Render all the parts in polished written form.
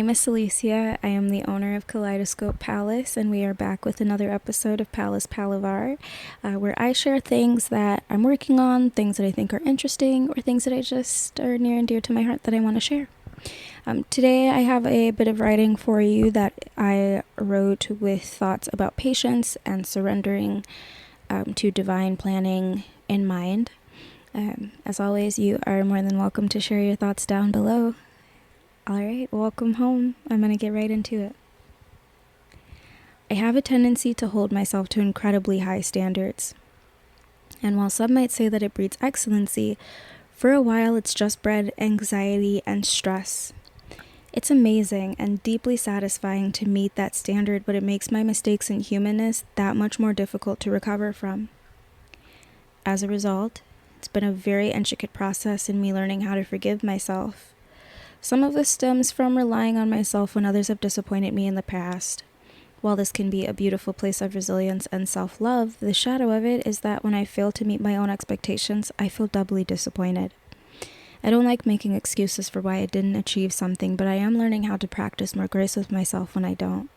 name is Celicia. I am the owner of Kaleidoscope Palace, and we are back with another episode of Palace Palaver, where I share things that I'm working on, things that I think are interesting, or things that I just are near and dear to my heart that I want to share. Today I have a bit of writing for you that I wrote with thoughts about patience and surrendering to divine planning in mind. As always, you are more than welcome to share your thoughts down below. Alright, welcome home. I'm going to get right into it. I have a tendency to hold myself to incredibly high standards. And while some might say that it breeds excellency, for a while it's just bred anxiety and stress. It's amazing and deeply satisfying to meet that standard, but it makes my mistakes and humanness that much more difficult to recover from. As a result, it's been a very intricate process in me learning how to forgive myself. Some of this stems from relying on myself when others have disappointed me in the past. While this can be a beautiful place of resilience and self-love, the shadow of it is that when I fail to meet my own expectations, I feel doubly disappointed. I don't like making excuses for why I didn't achieve something, but I am learning how to practice more grace with myself when I don't.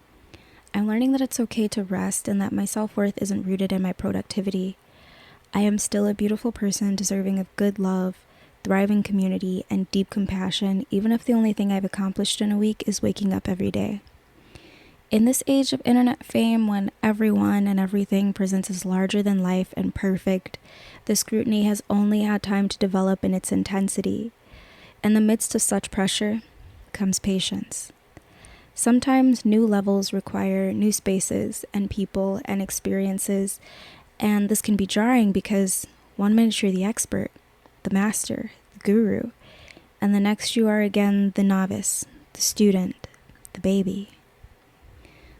I'm learning that it's okay to rest and that my self-worth isn't rooted in my productivity. I am still a beautiful person deserving of good love, thriving community, and deep compassion, even if the only thing I've accomplished in a week is waking up every day. In this age of internet fame, when everyone and everything presents as larger than life and perfect, the scrutiny has only had time to develop in its intensity. In the midst of such pressure comes patience. Sometimes new levels require new spaces and people and experiences, and this can be jarring because one minute you're the expert, the master, the guru, and the next you are again the novice, the student, the baby.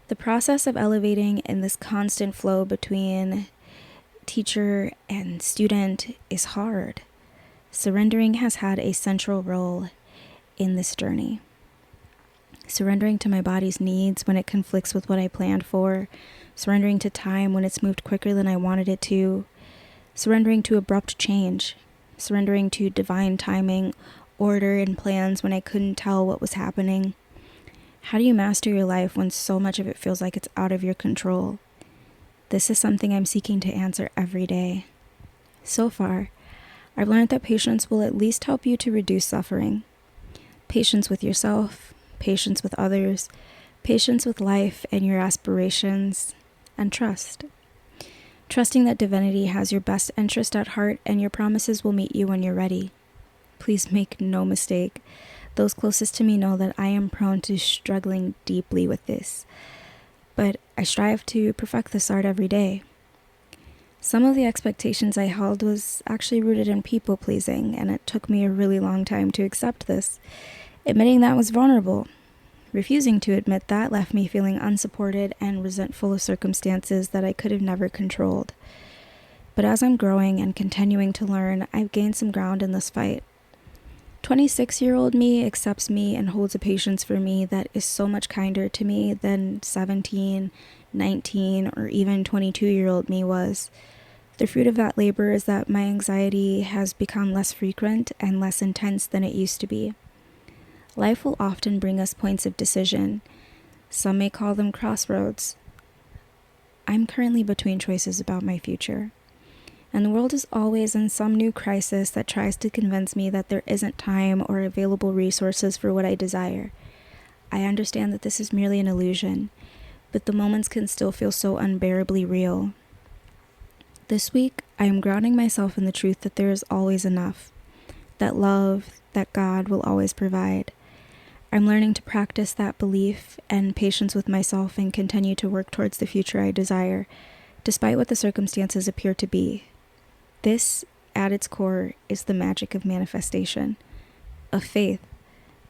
The process of elevating in this constant flow between teacher and student is hard. Surrendering has had a central role in this journey. Surrendering to my body's needs when it conflicts with what I planned for, surrendering to time when it's moved quicker than I wanted it to, surrendering to abrupt change, surrendering to divine timing, order, and plans when I couldn't tell what was happening. How do you master your life when so much of it feels like it's out of your control? This is something I'm seeking to answer every day. So far, I've learned that patience will at least help you to reduce suffering. Patience with yourself, patience with others, patience with life and your aspirations, and trust. Trusting that divinity has your best interest at heart and your promises will meet you when you're ready. Please make no mistake. Those closest to me know that I am prone to struggling deeply with this, but I strive to perfect this art every day. Some of the expectations I held was actually rooted in people-pleasing, and it took me a really long time to accept this. Admitting that was vulnerable. Refusing to admit that left me feeling unsupported and resentful of circumstances that I could have never controlled. But as I'm growing and continuing to learn, I've gained some ground in this fight. 26-year-old me accepts me and holds a patience for me that is so much kinder to me than 17, 19, or even 22-year-old me was. The fruit of that labor is that my anxiety has become less frequent and less intense than it used to be. Life will often bring us points of decision. Some may call them crossroads. I'm currently between choices about my future. And the world is always in some new crisis that tries to convince me that there isn't time or available resources for what I desire. I understand that this is merely an illusion, but the moments can still feel so unbearably real. This week, I am grounding myself in the truth that there is always enough, that love, that God will always provide. I'm learning to practice that belief and patience with myself and continue to work towards the future I desire, despite what the circumstances appear to be. This, at its core, is the magic of manifestation, of faith,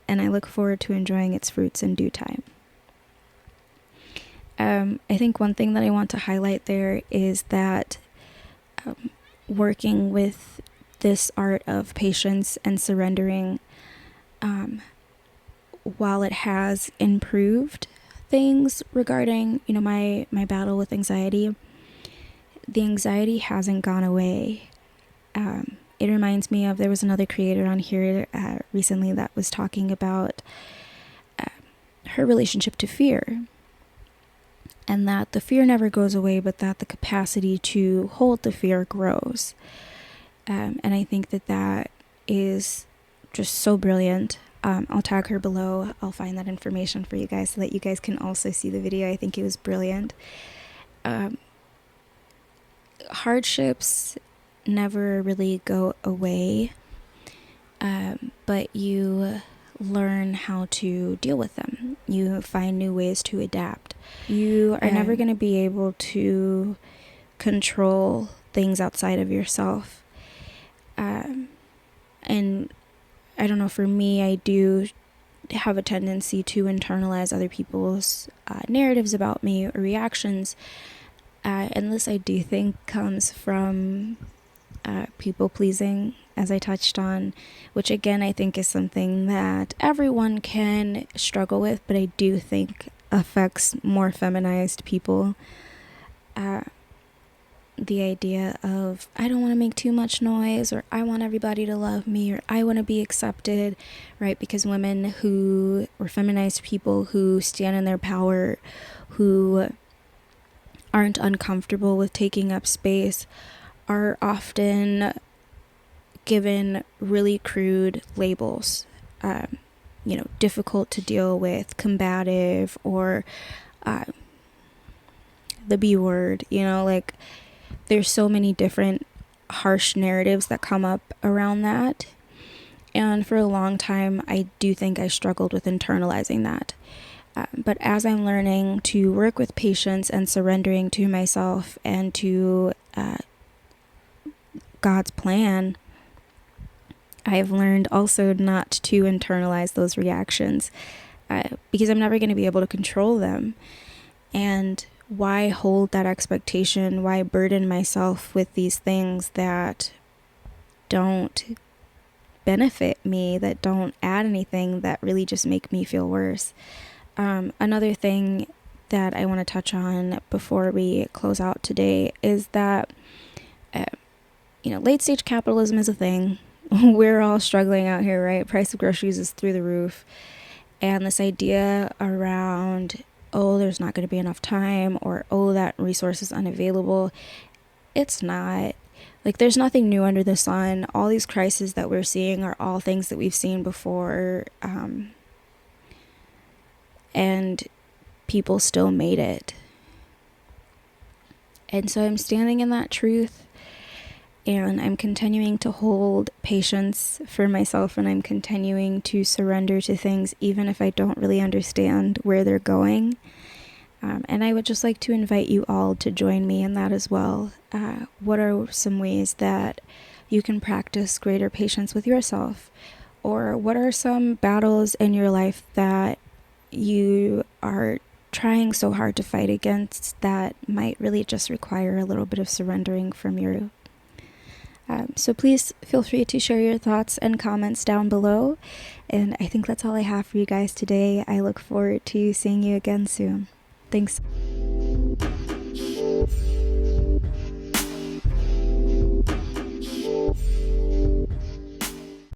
and I look forward to enjoying its fruits in due time. I think one thing that I want to highlight there is that working with this art of patience and surrendering, while it has improved things regarding, my battle with anxiety, the anxiety hasn't gone away. It reminds me of, there was another creator on here recently that was talking about her relationship to fear, and that the fear never goes away, but that the capacity to hold the fear grows. And I think that that is just so brilliant. I'll tag her below. I'll find that information for you guys so that you guys can also see the video. I think it was brilliant. Hardships never really go away, but you learn how to deal with them. You find new ways to adapt. You are never going to be able to control things outside of yourself. And I don't know, for me, I do have a tendency to internalize other people's narratives about me or reactions. And this I do think comes from people pleasing, as I touched on, which again I think is something that everyone can struggle with, but I do think affects more feminized people. The idea of, I don't want to make too much noise, or I want everybody to love me, or I want to be accepted, right? Because women who, or feminized people who stand in their power, who aren't uncomfortable with taking up space, are often given really crude labels, difficult to deal with, combative, or the B word, like there's so many different harsh narratives that come up around that. And for a long time, I do think I struggled with internalizing that. But as I'm learning to work with patience and surrendering to myself and to God's plan, I've learned also not to internalize those reactions because I'm never going to be able to control them. And why hold that expectation? Why burden myself with these things that don't benefit me, that don't add anything, that really just make me feel worse? Another thing that I want to touch on before we close out today is that, late stage capitalism is a thing. We're all struggling out here, right? Price of groceries is through the roof. And this idea around, there's not going to be enough time, or, that resource is unavailable. It's not. Like, there's nothing new under the sun. All these crises that we're seeing are all things that we've seen before. And people still made it. And so I'm standing in that truth, and I'm continuing to hold patience for myself, and I'm continuing to surrender to things even if I don't really understand where they're going. And I would just like to invite you all to join me in that as well. What are some ways that you can practice greater patience with yourself? Or what are some battles in your life that you are trying so hard to fight against that might really just require a little bit of surrendering from you? So please feel free to share your thoughts and comments down below. And I think that's all I have for you guys today. I look forward to seeing you again soon. Thanks.